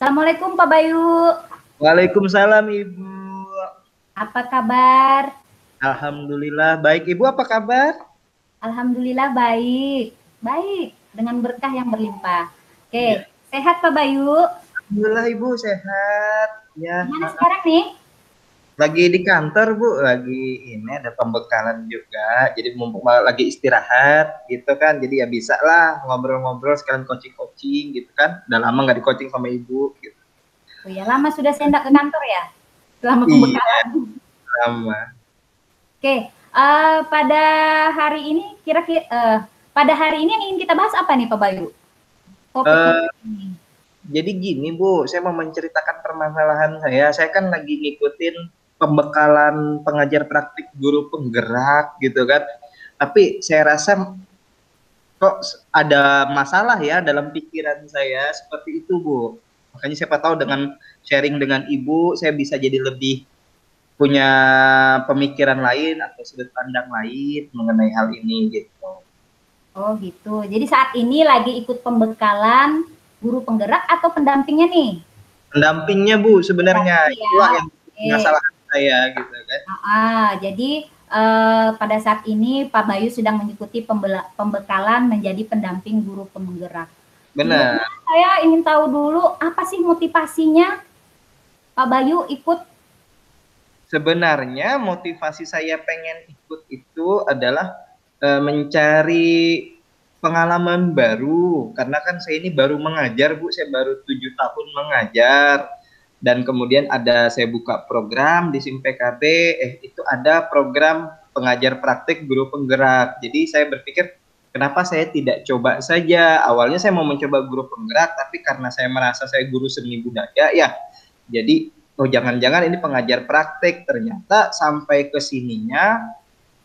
Assalamualaikum Pak Bayu. Waalaikumsalam Ibu. Apa kabar? Alhamdulillah baik. Ibu apa kabar? Alhamdulillah baik. Baik, dengan berkah yang berlimpah. Iya. Oke, sehat Pak Bayu? Alhamdulillah Ibu sehat. Di Ya, mana sekarang nih? lagi di kantor Bu, lagi ini ada pembekalan juga. Jadi mumpung lagi istirahat gitu kan. Jadi ya bisa lah ngobrol-ngobrol sekalian coaching-coaching gitu kan. Udah lama nggak di coaching sama Ibu gitu. Oh ya, lama sudah saya enggak ke kantor ya? Selama Iya, pembekalan. lama. Oke, pada hari ini kira-kira pada hari ini yang ingin kita bahas apa nih Pak Bayu? Topik kita Eh, ini. jadi gini Bu, saya mau menceritakan permasalahan saya. Saya kan lagi ngikutin pembekalan pengajar praktik guru penggerak gitu kan. Tapi saya rasa kok ada masalah ya dalam pikiran saya seperti itu Bu. Makanya siapa tahu dengan sharing dengan Ibu, saya bisa jadi lebih punya pemikiran lain atau sudut pandang lain mengenai hal ini gitu. Oh gitu. Jadi saat ini lagi ikut pembekalan guru penggerak atau pendampingnya nih? Pendampingnya Bu sebenarnya Pendamping ya. itulah yang Oke. masalah saya gitu kan. Jadi pada saat ini Pak Bayu sedang mengikuti pembekalan menjadi pendamping guru penggerak. Sebelumnya Benar. saya ingin tahu dulu apa sih motivasinya Pak Bayu ikut. Sebenarnya motivasi saya pengen ikut itu adalah mencari pengalaman baru karena kan saya ini baru mengajar Bu, saya baru 7 tahun mengajar dan kemudian ada saya buka program di SIM PKB, itu ada program pengajar praktik guru penggerak. Jadi saya berpikir kenapa saya tidak coba saja. Awalnya saya mau mencoba guru penggerak tapi karena saya merasa saya guru seni budaya ya, jadi oh jangan-jangan ini pengajar praktik, ternyata sampai ke sininya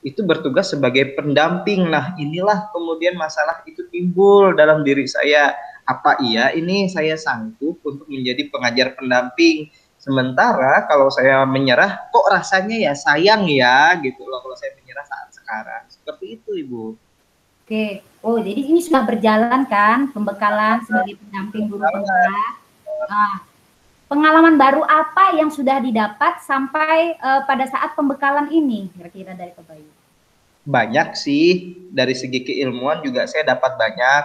itu bertugas sebagai pendamping. Nah, inilah kemudian masalah itu timbul dalam diri saya. Apa iya ini saya sanggup untuk menjadi pengajar pendamping? Sementara kalau saya menyerah, kok rasanya ya sayang ya gitu loh kalau saya menyerah saat sekarang. Seperti itu, Ibu. Oke, oh jadi ini sudah berjalan kan pembekalan sebagai pendamping guru penggerak. Nah, pengalaman baru apa yang sudah didapat sampai pada saat pembekalan ini kira-kira dari Pak Bayu? Banyak sih, dari segi keilmuan juga saya dapat banyak.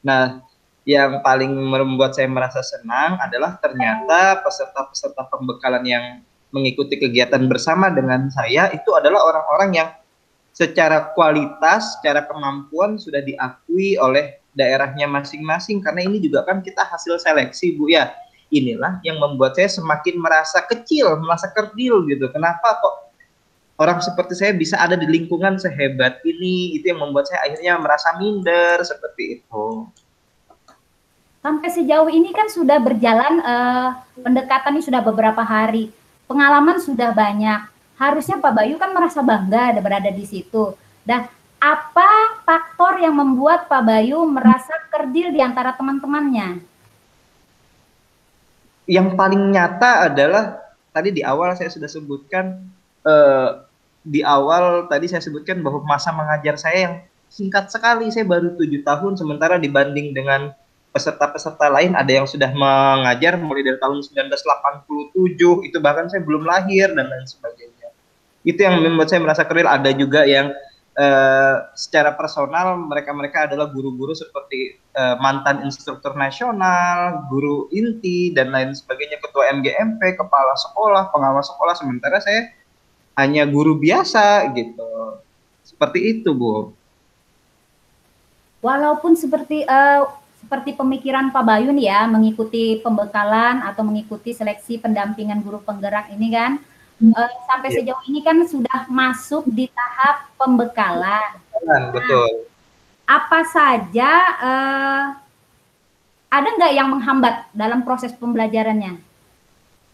Nah, yang paling membuat saya merasa senang adalah ternyata peserta-peserta pembekalan yang mengikuti kegiatan bersama dengan saya itu adalah orang-orang yang secara kualitas, secara kemampuan sudah diakui oleh daerahnya masing-masing, karena ini juga kan kita hasil seleksi Bu ya. Inilah yang membuat saya semakin merasa kecil, merasa kerdil gitu. Kenapa kok orang seperti saya bisa ada di lingkungan sehebat ini? Itu yang membuat saya akhirnya merasa minder seperti itu. Sampai sejauh ini kan sudah berjalan pendekatan ini sudah beberapa hari. Pengalaman sudah banyak. Harusnya Pak Bayu kan merasa bangga ada berada di situ. Dan apa faktor yang membuat Pak Bayu merasa kerdil di antara teman-temannya? Yang paling nyata adalah tadi di awal saya sudah sebutkan, eh, di awal tadi saya sebutkan bahwa masa mengajar saya yang singkat sekali, saya baru 7 tahun, sementara dibanding dengan peserta-peserta lain ada yang sudah mengajar mulai dari tahun 1987, itu bahkan saya belum lahir dan lain sebagainya. Itu yang membuat saya merasa kerdil. Ada juga yang secara personal mereka adalah guru-guru seperti mantan instruktur nasional, guru inti dan lain sebagainya, ketua MGMP, kepala sekolah, pengawas sekolah, sementara saya hanya guru biasa gitu. Seperti itu, Bu. Walaupun seperti pemikiran Pak Bayu nih ya, mengikuti pembekalan atau mengikuti seleksi pendampingan guru penggerak ini kan, sampai Iya, sejauh ini kan sudah masuk di tahap pembekalan. Nah, betul. apa saja ada nggak yang menghambat dalam proses pembelajarannya?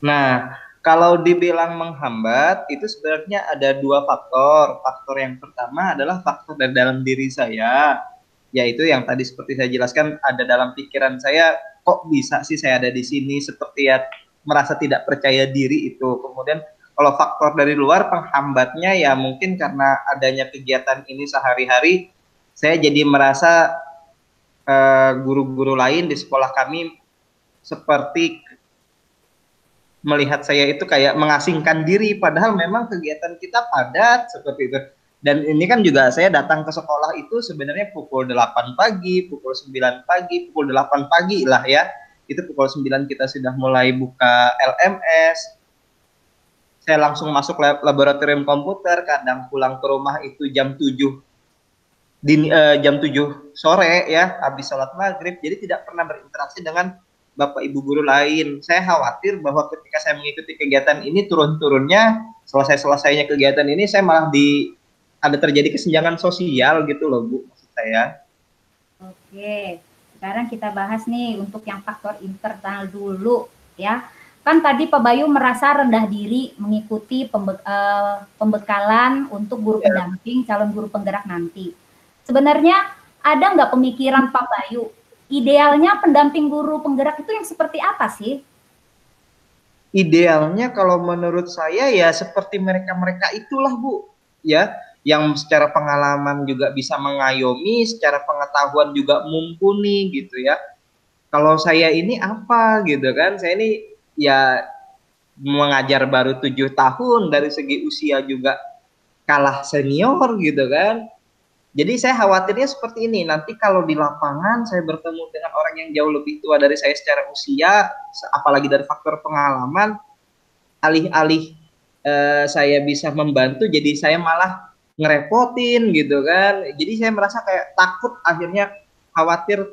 Nah, kalau dibilang menghambat, itu sebenarnya ada dua faktor. Faktor yang pertama adalah faktor dari dalam diri saya, yaitu yang tadi seperti saya jelaskan, ada dalam pikiran saya, kok bisa sih saya ada di sini, seperti ya merasa tidak percaya diri itu. Kemudian kalau faktor dari luar penghambatnya ya mungkin karena adanya kegiatan ini sehari-hari, saya jadi merasa guru-guru lain di sekolah kami seperti melihat saya itu kayak mengasingkan diri, padahal memang kegiatan kita padat seperti itu. Dan ini kan juga saya datang ke sekolah itu sebenarnya pukul 8 pagi, pukul 9 pagi, pukul 8 pagi lah ya. Itu pukul 9 kita sudah mulai buka LMS. Saya langsung masuk laboratorium komputer, kadang pulang ke rumah itu jam 7 sore ya, habis sholat maghrib. Jadi tidak pernah berinteraksi dengan Bapak Ibu guru lain. Saya khawatir bahwa ketika saya mengikuti kegiatan ini turun-turunnya, selesainya kegiatan ini saya malah ada terjadi kesenjangan sosial gitu loh Bu, maksud saya. Oke, sekarang kita bahas nih untuk yang faktor internal dulu ya. Kan tadi Pak Bayu merasa rendah diri mengikuti pembekalan untuk guru pendamping calon guru penggerak nanti. Sebenarnya ada nggak pemikiran Pak Bayu, idealnya pendamping guru penggerak itu yang seperti apa sih? Idealnya kalau menurut saya ya seperti mereka-mereka itulah Bu, ya, yang secara pengalaman juga bisa mengayomi, secara pengetahuan juga mumpuni gitu ya. Kalau saya ini apa gitu kan, saya ini ya mengajar baru 7 tahun, dari segi usia juga kalah senior gitu kan. Jadi saya khawatirnya seperti ini, nanti kalau di lapangan saya bertemu dengan orang yang jauh lebih tua dari saya secara usia, apalagi dari faktor pengalaman, alih-alih saya bisa membantu, jadi saya malah ngerepotin gitu kan. Jadi saya merasa kayak takut, akhirnya khawatir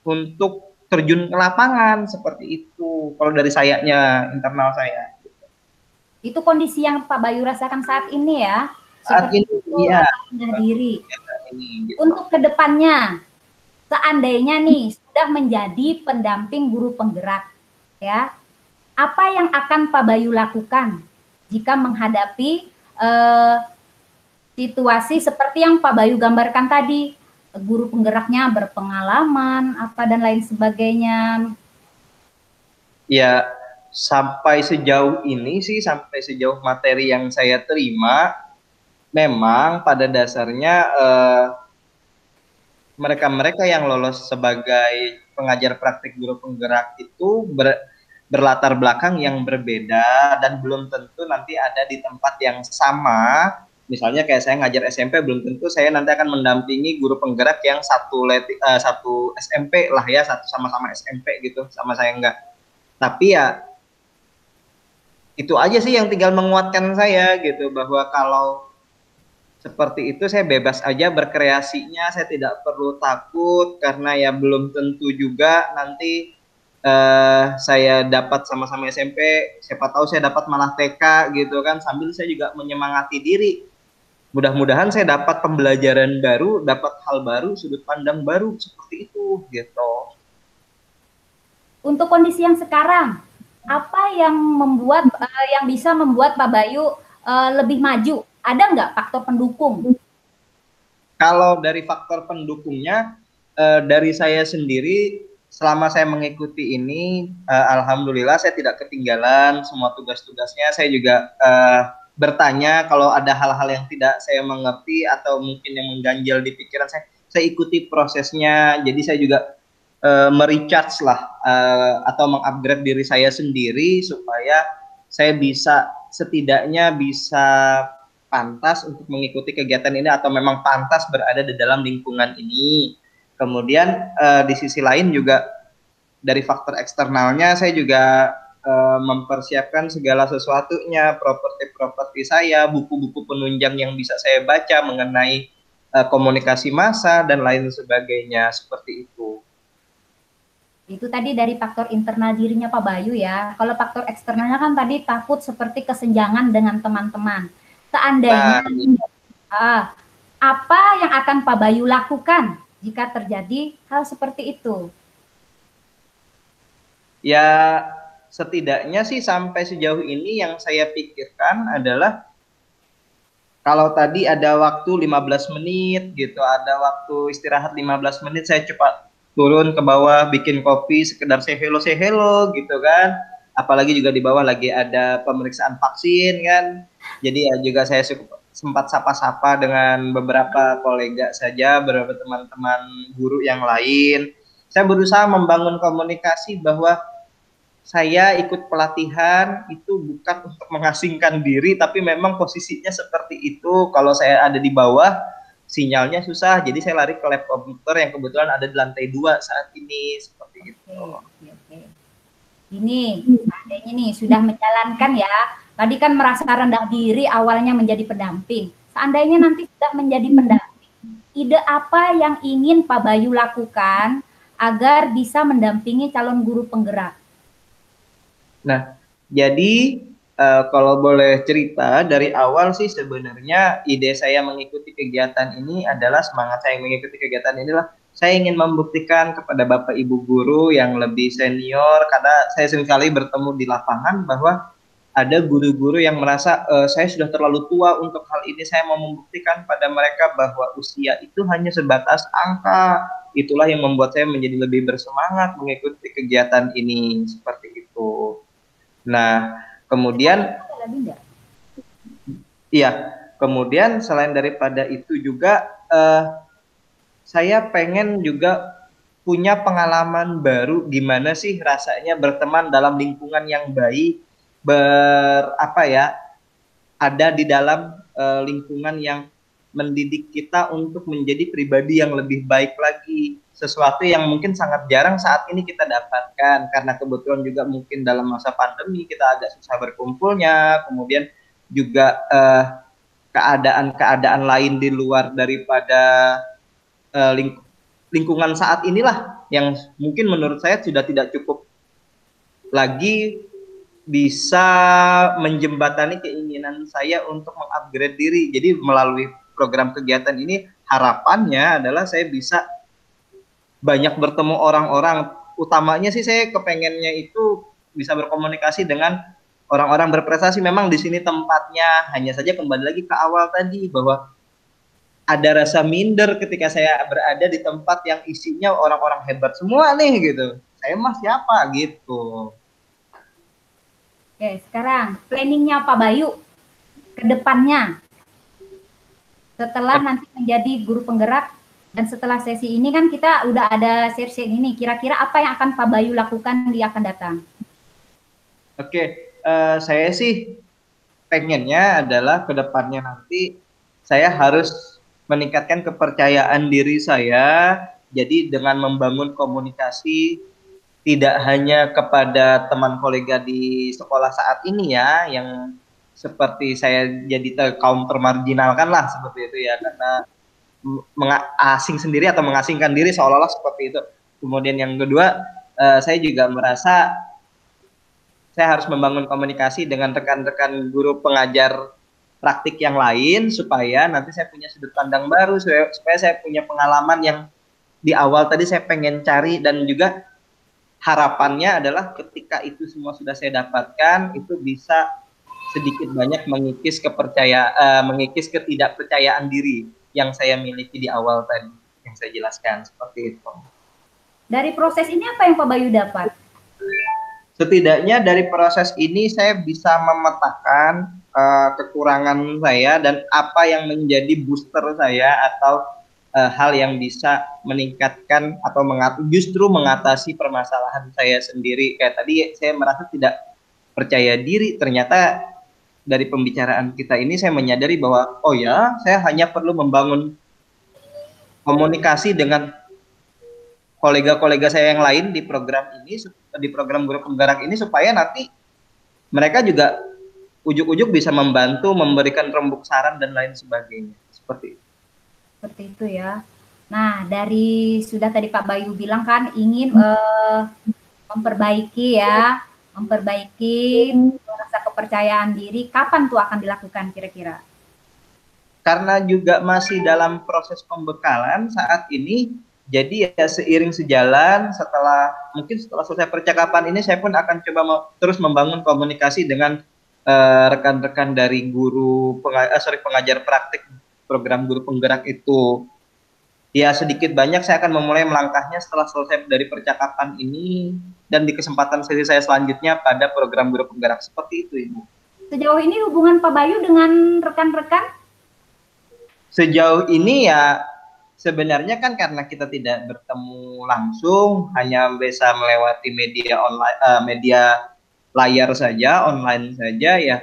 untuk terjun ke lapangan seperti itu. Kalau dari sayanya, internal saya. Itu kondisi yang Pak Bayu rasakan saat ini ya? Saat ini, iya. Rendah diri. Gitu. Untuk kedepannya, seandainya nih sudah menjadi pendamping guru penggerak, ya, apa yang akan Pak Bayu lakukan jika menghadapi situasi seperti yang Pak Bayu gambarkan tadi, guru penggeraknya berpengalaman, apa dan lain sebagainya? Ya, sampai sejauh ini sih, sampai sejauh materi yang saya terima, memang pada dasarnya mereka-mereka yang lolos sebagai pengajar praktik guru penggerak itu berlatar belakang yang berbeda dan belum tentu nanti ada di tempat yang sama. Misalnya kayak saya ngajar SMP, belum tentu saya nanti akan mendampingi guru penggerak yang satu SMP lah ya, satu sama-sama SMP gitu, sama saya enggak. Tapi ya itu aja sih yang tinggal menguatkan saya gitu, bahwa kalau seperti itu saya bebas aja berkreasinya, saya tidak perlu takut, karena ya belum tentu juga nanti saya dapat sama-sama SMP, siapa tahu saya dapat malah TK gitu kan, sambil saya juga menyemangati diri. Mudah-mudahan saya dapat pembelajaran baru, dapat hal baru, sudut pandang baru, seperti itu gitu. Untuk kondisi yang sekarang, apa yang bisa membuat Pak Bayu lebih maju? Ada nggak faktor pendukung? Kalau dari faktor pendukungnya, dari saya sendiri, selama saya mengikuti ini, alhamdulillah saya tidak ketinggalan semua tugas-tugasnya. Saya juga bertanya kalau ada hal-hal yang tidak saya mengerti atau mungkin yang mengganjal di pikiran saya ikuti prosesnya. Jadi saya juga merecharge lah atau mengupgrade diri saya sendiri supaya saya setidaknya bisa pantas untuk mengikuti kegiatan ini atau memang pantas berada di dalam lingkungan ini. Kemudian di sisi lain juga dari faktor eksternalnya saya juga mempersiapkan segala sesuatunya, properti saya, buku-buku penunjang yang bisa saya baca mengenai komunikasi massa dan lain sebagainya, seperti itu. Itu tadi dari faktor internal dirinya Pak Bayu ya. Kalau faktor eksternalnya kan tadi takut seperti kesenjangan dengan teman-teman. Seandainya apa yang akan Pak Bayu lakukan jika terjadi hal seperti itu? Ya, setidaknya sih sampai sejauh ini yang saya pikirkan adalah kalau tadi ada waktu 15 menit gitu, ada waktu istirahat 15 menit, saya cepat turun ke bawah, bikin kopi, sekedar say hello gitu kan. Apalagi juga di bawah lagi ada pemeriksaan vaksin kan. Jadi ya juga saya sempat sapa-sapa dengan beberapa kolega saja, beberapa teman-teman guru yang lain. Saya berusaha membangun komunikasi bahwa saya ikut pelatihan itu bukan untuk mengasingkan diri, tapi memang posisinya seperti itu. Kalau saya ada di bawah, sinyalnya susah, jadi saya lari ke lab komputer yang kebetulan ada di lantai 2 saat ini, seperti itu. Oke. Ini, seandainya nih sudah menjalankan ya, tadi kan merasa rendah diri awalnya menjadi pendamping. Seandainya nanti sudah menjadi pendamping, ide apa yang ingin Pak Bayu lakukan agar bisa mendampingi calon guru penggerak? Nah, jadi kalau boleh cerita dari awal sih sebenarnya ide saya mengikuti kegiatan ini adalah semangat saya mengikuti kegiatan inilah saya ingin membuktikan kepada Bapak Ibu guru yang lebih senior karena saya seringkali bertemu di lapangan bahwa ada guru-guru yang merasa saya sudah terlalu tua untuk hal ini, saya mau membuktikan pada mereka bahwa usia itu hanya sebatas angka. Itulah yang membuat saya menjadi lebih bersemangat mengikuti kegiatan ini seperti itu. Nah, kemudian iya, kemudian selain daripada itu juga saya pengen juga punya pengalaman baru gimana sih rasanya berteman dalam lingkungan yang baik, ada di dalam lingkungan yang mendidik kita untuk menjadi pribadi yang lebih baik lagi, sesuatu yang mungkin sangat jarang saat ini kita dapatkan karena kebetulan juga mungkin dalam masa pandemi kita agak susah berkumpulnya, kemudian juga keadaan-keadaan lain di luar daripada lingkungan saat inilah yang mungkin menurut saya sudah tidak cukup lagi bisa menjembatani keinginan saya untuk mengupgrade diri. Jadi melalui program kegiatan ini harapannya adalah saya bisa banyak bertemu orang-orang. Utamanya sih saya kepengennya itu bisa berkomunikasi dengan orang-orang berprestasi. Memang di sini tempatnya, hanya saja kembali lagi ke awal tadi bahwa ada rasa minder ketika saya berada di tempat yang isinya orang-orang hebat semua nih gitu. Saya mah siapa gitu. Oke, sekarang planningnya Pak Bayu ke depannya setelah nanti menjadi guru penggerak dan setelah sesi ini kan kita udah ada sesi ini, kira-kira apa yang akan Pak Bayu lakukan di akan datang? Oke, saya sih pengennya adalah ke depannya nanti saya harus meningkatkan kepercayaan diri saya, jadi dengan membangun komunikasi tidak hanya kepada teman kolega di sekolah saat ini ya, yang seperti saya jadi kaum termarginalkan lah seperti itu ya, karena asing sendiri atau mengasingkan diri seolah-olah seperti itu. Kemudian yang kedua, saya juga merasa saya harus membangun komunikasi dengan rekan-rekan guru pengajar praktik yang lain supaya nanti saya punya sudut pandang baru, supaya saya punya pengalaman yang di awal tadi saya pengen cari, dan juga harapannya adalah ketika itu semua sudah saya dapatkan, itu bisa sedikit banyak mengikis ketidakpercayaan diri yang saya miliki di awal tadi, yang saya jelaskan seperti itu. Dari proses ini apa yang Pak Bayu dapat? Setidaknya dari proses ini saya bisa memetakan kekurangan saya dan apa yang menjadi booster saya atau hal yang bisa meningkatkan atau justru mengatasi permasalahan saya sendiri. Kayak tadi saya merasa tidak percaya diri, ternyata dari pembicaraan kita ini saya menyadari bahwa oh ya, saya hanya perlu membangun komunikasi dengan kolega-kolega saya yang lain di program ini, di program guru penggerak ini, supaya nanti mereka juga ujuk-ujuk bisa membantu, memberikan rembuk saran dan lain sebagainya. Seperti itu. Seperti itu ya. Nah, dari sudah tadi Pak Bayu bilang kan ingin memperbaiki rasa kepercayaan diri. Kapan tuh akan dilakukan kira-kira? Karena juga masih dalam proses pembekalan saat ini, jadi ya seiring sejalan mungkin setelah selesai percakapan ini saya pun akan coba terus membangun komunikasi dengan rekan-rekan dari pengajar praktik program guru penggerak itu. Ya sedikit banyak saya akan memulai melangkahnya setelah selesai dari percakapan ini dan di kesempatan sesi saya selanjutnya pada program guru penggerak. Seperti itu, Ibu. Sejauh ini hubungan Pak Bayu dengan rekan-rekan? Sejauh ini ya sebenarnya kan karena kita tidak bertemu langsung, hanya bisa melewati media online, media layar saja, online saja ya.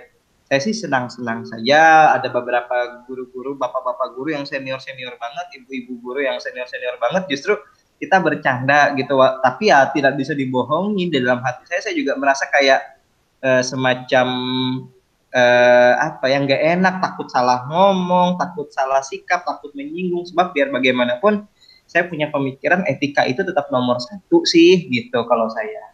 Saya sih senang-senang saja. Ada beberapa guru-guru, bapak-bapak guru yang senior-senior banget, ibu-ibu guru yang senior-senior banget, justru kita bercanda gitu. Tapi ya tidak bisa dibohongi, di dalam hati saya juga merasa kayak semacam apa yang nggak enak, takut salah ngomong, takut salah sikap, takut menyinggung. Sebab biar bagaimanapun saya punya pemikiran etika itu tetap nomor satu sih gitu kalau saya.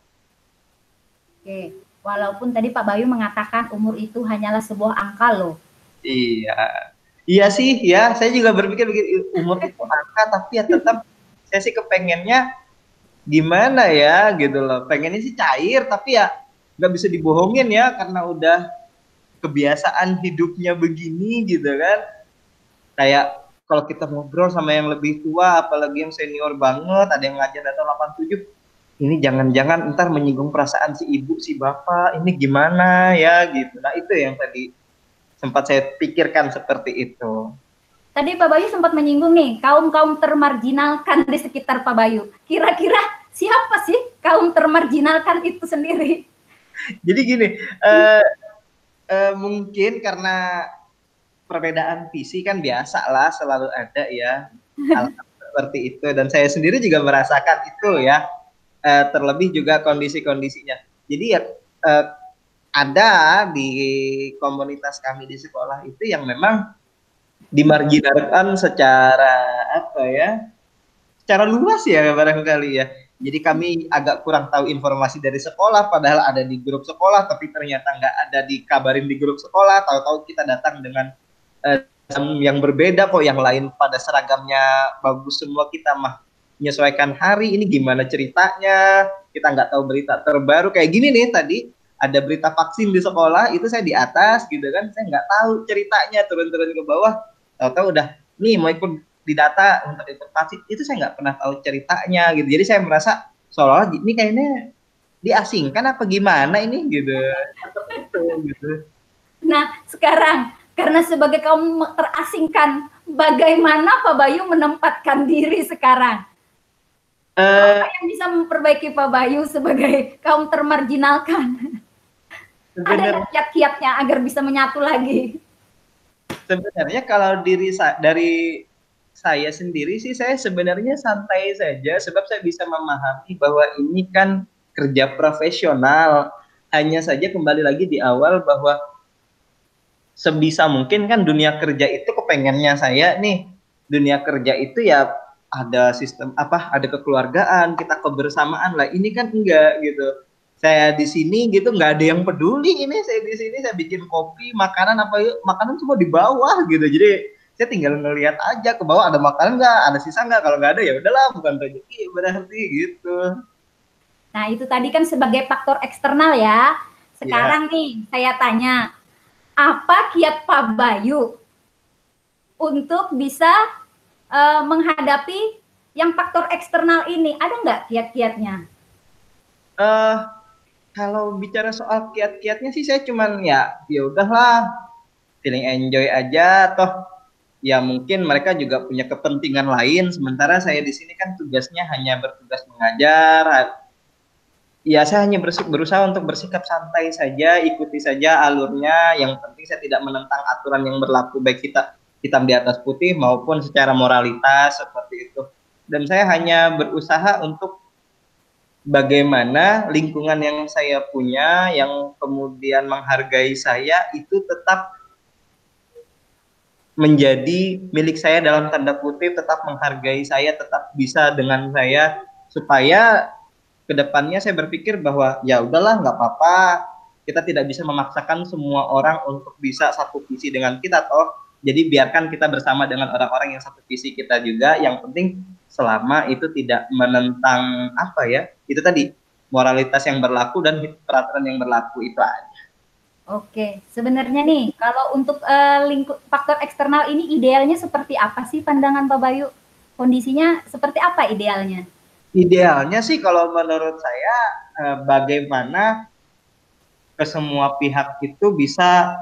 Oke, walaupun tadi Pak Bayu mengatakan umur itu hanyalah sebuah angka loh. Iya, iya sih ya. Saya juga berpikir begitu, umur itu angka, tapi ya tetap saya sih kepengennya gimana ya gitu loh. Pengennya sih cair, tapi ya nggak bisa dibohongin ya karena udah kebiasaan hidupnya begini gitu kan. Kayak kalau kita ngobrol sama yang lebih tua, apalagi yang senior banget, ada yang ngajar data 87, ini jangan-jangan ntar menyinggung perasaan si ibu, si bapak, ini gimana ya gitu. Nah itu yang tadi sempat saya pikirkan seperti itu. Tadi Pak Bayu sempat menyinggung nih, kaum-kaum termarginalkan di sekitar Pak Bayu. Kira-kira siapa sih kaum termarginalkan itu sendiri? Jadi gini, mungkin karena perbedaan visi kan biasa lah, selalu ada ya hal seperti itu. Dan saya sendiri juga merasakan itu ya, terlebih juga kondisi-kondisinya. Jadi ya ada di komunitas kami di sekolah itu yang memang dimarginalkan secara apa ya, secara luas ya barangkali ya. Jadi kami agak kurang tahu informasi dari sekolah, padahal ada di grup sekolah, tapi ternyata nggak ada dikabarin di grup sekolah. Tahu-tahu kita datang dengan yang berbeda kok, yang lain pada seragamnya bagus semua, kita mah menyesuaikan hari. Ini gimana ceritanya? Kita nggak tahu berita terbaru kayak gini nih. Tadi ada berita vaksin di sekolah, itu saya di atas gitu kan, saya nggak tahu ceritanya, turun-turun ke bawah, tahu-tahu udah nih mau ikut di data untuk ikut vaksin, itu saya nggak pernah tahu ceritanya gitu. Jadi saya merasa seolah-olah ini kayaknya diasingkan apa gimana ini gitu. Gitu. Nah, sekarang karena sebagai kaum terasingkan, bagaimana Pak Bayu menempatkan diri sekarang? Apa yang bisa memperbaiki Pak Bayu sebagai kaum termarginalkan? Ada kiat-kiatnya agar bisa menyatu lagi? Sebenarnya kalau dari saya sendiri sih, saya sebenarnya santai saja, sebab saya bisa memahami bahwa ini kan kerja profesional. Hanya saja kembali lagi di awal bahwa sebisa mungkin kan dunia kerja itu, kepengennya saya nih, dunia kerja itu ya ada sistem apa, ada kekeluargaan, kita kebersamaan lah. Ini kan enggak gitu. Saya di sini gitu nggak ada yang peduli, ini saya di sini saya bikin kopi, makanan apa yuk, makanan semua di bawah gitu. Jadi saya tinggal ngelihat aja ke bawah ada makanan nggak, ada sisa nggak, kalau nggak ada ya udahlah, bukan rezeki berarti gitu. Nah itu tadi kan sebagai faktor eksternal ya. Sekarang nih saya tanya, apa kiat Pak Bayu untuk bisa menghadapi yang faktor eksternal ini? Ada nggak kiat-kiatnya? Kalau bicara soal kiat-kiatnya sih, saya cuman ya udahlah, feeling enjoy aja, toh ya mungkin mereka juga punya kepentingan lain, sementara saya di sini kan tugasnya hanya bertugas mengajar. Ya saya hanya berusaha untuk bersikap santai saja, ikuti saja alurnya. Yang penting saya tidak menentang aturan yang berlaku, baik kita hitam di atas putih maupun secara moralitas seperti itu. Dan saya hanya berusaha untuk bagaimana lingkungan yang saya punya, yang kemudian menghargai saya, itu tetap menjadi milik saya dalam tanda kutip, tetap menghargai saya, tetap bisa dengan saya, supaya kedepannya saya berpikir bahwa ya udahlah, nggak apa-apa, kita tidak bisa memaksakan semua orang untuk bisa satu visi dengan kita toh. Jadi biarkan kita bersama dengan orang-orang yang satu visi kita juga. Yang penting selama itu tidak menentang apa ya, itu tadi, moralitas yang berlaku dan peraturan yang berlaku, itu aja. Oke, sebenarnya nih kalau untuk faktor eksternal ini idealnya seperti apa sih pandangan Pak Bayu? Kondisinya seperti apa idealnya? Idealnya sih kalau menurut saya bagaimana ke semua pihak itu bisa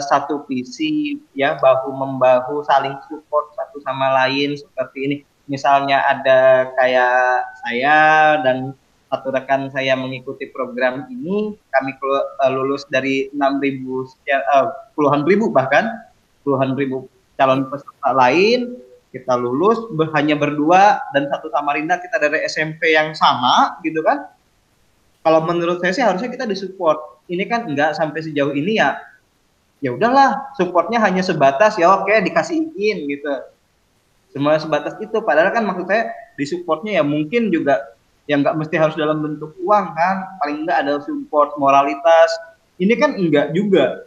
satu visi ya, bahu membahu, saling support satu satu sama lain seperti ini. Misalnya ada kayak saya dan satu rekan saya mengikuti program ini, kami lulus dari 6.000 puluhan ribu bahkan puluhan ribu calon peserta lain, kita lulus hanya berdua dan satu Samarinda, kita dari SMP yang sama gitu kan. Kalau menurut saya sih harusnya kita disupport. Ini kan enggak sampai sejauh ini ya. Ya udahlah, supportnya hanya sebatas ya oke dikasih izin gitu. Semua sebatas itu. Padahal kan maksud saya disupportnya ya mungkin juga yang nggak mesti harus dalam bentuk uang kan. Paling enggak ada support moralitas. Ini kan enggak juga.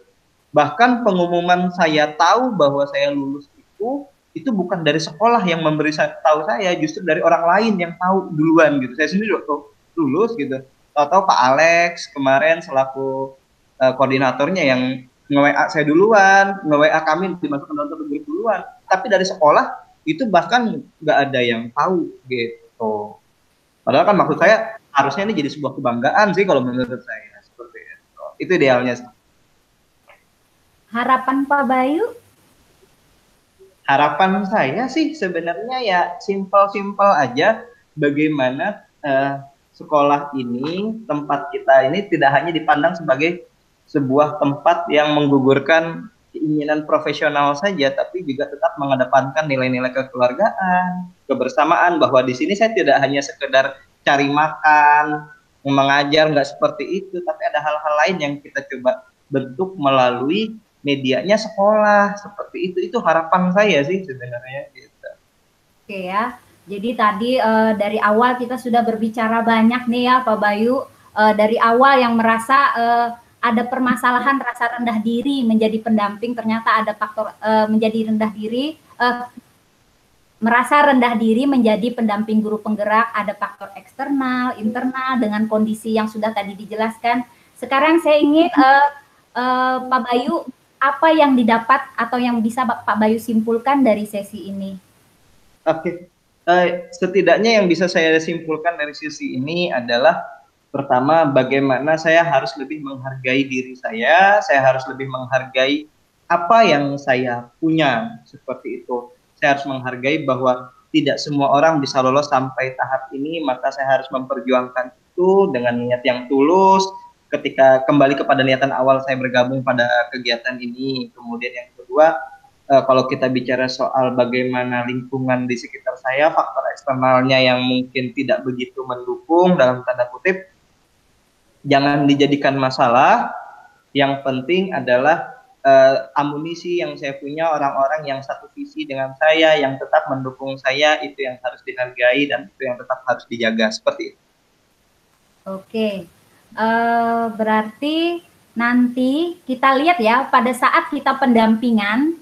Bahkan pengumuman saya tahu bahwa saya lulus itu bukan dari sekolah yang memberi tahu saya, justru dari orang lain yang tahu duluan gitu. Saya sendiri waktu lulus gitu, tahu Pak Alex kemarin selaku koordinatornya yang nge-WA saya duluan, nge-WA kami dimasukkan dalam grup duluan. Tapi dari sekolah itu bahkan nggak ada yang tahu gitu. Padahal kan maksud saya harusnya ini jadi sebuah kebanggaan sih kalau menurut saya seperti itu. Itu idealnya. Harapan Pak Bayu? Harapan saya sih sebenarnya ya simpel-simpel aja, bagaimana sekolah ini, tempat kita ini tidak hanya dipandang sebagai sebuah tempat yang menggugurkan keinginan profesional saja, tapi juga tetap mengedepankan nilai-nilai kekeluargaan, kebersamaan, bahwa di sini saya tidak hanya sekedar cari makan, mengajar, nggak seperti itu, tapi ada hal-hal lain yang kita coba bentuk melalui medianya sekolah, seperti itu harapan saya sih sebenarnya gitu. Oke ya, jadi tadi dari awal kita sudah berbicara banyak nih ya Pak Bayu, dari awal yang merasa ada permasalahan rasa rendah diri menjadi pendamping, ternyata ada faktor menjadi rendah diri, merasa rendah diri menjadi pendamping guru penggerak, ada faktor eksternal, internal dengan kondisi yang sudah tadi dijelaskan. Sekarang saya ingin Pak Bayu, apa yang didapat atau yang bisa Pak Bayu simpulkan dari sesi ini? Oke, setidaknya yang bisa saya simpulkan dari sesi ini adalah pertama, bagaimana saya harus lebih menghargai diri saya harus lebih menghargai apa yang saya punya, seperti itu. Saya harus menghargai bahwa tidak semua orang bisa lolos sampai tahap ini, maka saya harus memperjuangkan itu dengan niat yang tulus. Ketika kembali kepada niatan awal saya bergabung pada kegiatan ini. Kemudian yang kedua, kalau kita bicara soal bagaimana lingkungan di sekitar saya, faktor eksternalnya yang mungkin tidak begitu mendukung dalam tanda kutip, jangan dijadikan masalah. Yang penting adalah amunisi yang saya punya, orang-orang yang satu visi dengan saya, yang tetap mendukung saya, itu yang harus dihargai dan itu yang tetap harus dijaga, seperti itu. Oke. Berarti nanti kita lihat ya pada saat kita pendampingan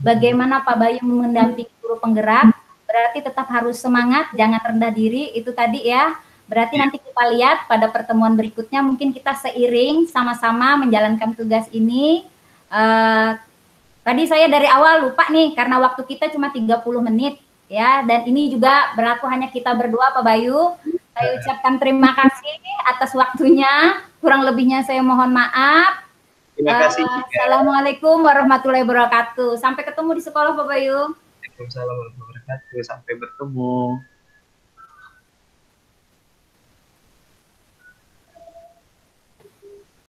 bagaimana Pak Bayu mendampingi guru penggerak, berarti tetap harus semangat, jangan rendah diri, itu tadi ya. Berarti nanti kita lihat pada pertemuan berikutnya mungkin kita seiring sama-sama menjalankan tugas ini. Tadi saya dari awal lupa nih karena waktu kita cuma 30 menit ya, dan ini juga berlaku hanya kita berdua Pak Bayu. Saya ucapkan terima kasih atas waktunya. Kurang lebihnya saya mohon maaf. Terima kasih. Assalamualaikum warahmatullahi wabarakatuh. Sampai ketemu di sekolah Pak Bayu. Waalaikumsalam warahmatullahi wabarakatuh. Sampai bertemu.